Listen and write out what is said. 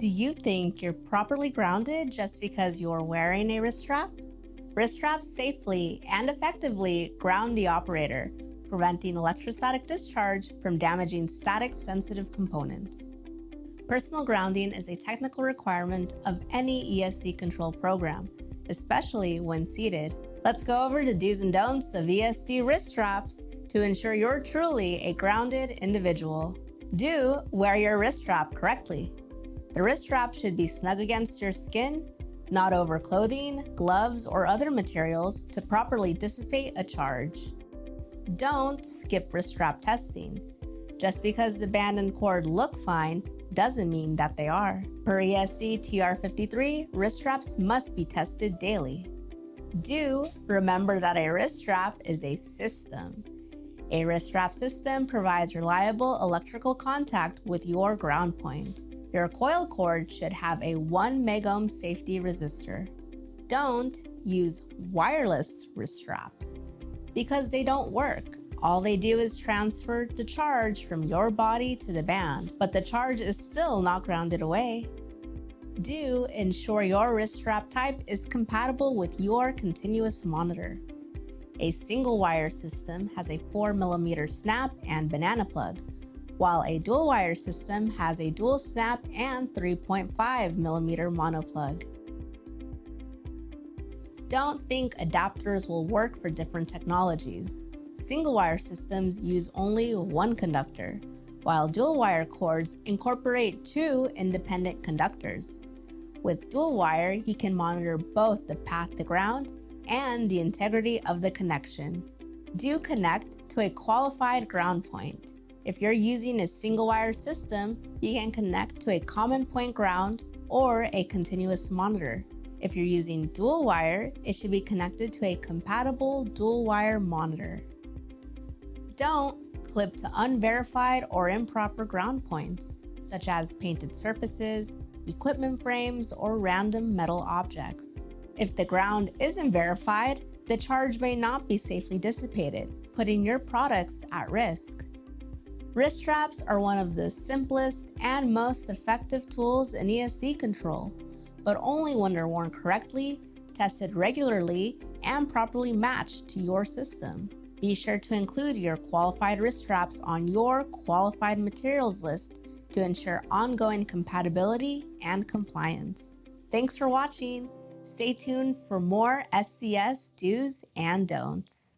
you think you're properly grounded just because you're wearing a wrist strap? Wrist straps safely and effectively ground the operator, preventing electrostatic discharge from damaging static-sensitive components. Personal grounding is a technical requirement of any ESD control program, especially when seated. Let's go over the do's and don'ts of ESD wrist straps to ensure you're truly a grounded individual. Do wear your wrist strap correctly. The wrist strap should be snug against your skin, not over clothing, gloves, or other materials to properly dissipate a charge. Don't skip wrist strap testing. Just because the band and cord look fine doesn't mean that they are. Per ESD TR53, wrist straps must be tested daily. Do remember that a wrist strap is a system. A wrist strap system provides reliable electrical contact with your ground point. Your coil cord should have a 1 megohm safety resistor. Don't use wireless wrist straps because they don't work. All they do is transfer the charge from your body to the band, but the charge is still not grounded away. Do ensure your wrist strap type is compatible with your continuous monitor. A single wire system has a 4mm snap and banana plug, while a dual wire system has a dual snap and 3.5mm mono plug. Don't think adapters will work for different technologies. Single wire systems use only one conductor, while dual wire cords incorporate 2 independent conductors. With dual wire, you can monitor both the path to ground and the integrity of the connection. Do connect to a qualified ground point. If you're using a single wire system, you can connect to a common point ground or a continuous monitor. If you're using dual wire, it should be connected to a compatible dual wire monitor. Don't clip to unverified or improper ground points, such as painted surfaces, equipment frames, or random metal objects. If the ground isn't verified, the charge may not be safely dissipated, putting your products at risk. Wrist straps are one of the simplest and most effective tools in ESD control, but only when they're worn correctly, tested regularly, and properly matched to your system. Be sure to include your qualified wrist straps on your qualified materials list to ensure ongoing compatibility and compliance. Thanks for watching. Stay tuned for more SCS do's and don'ts.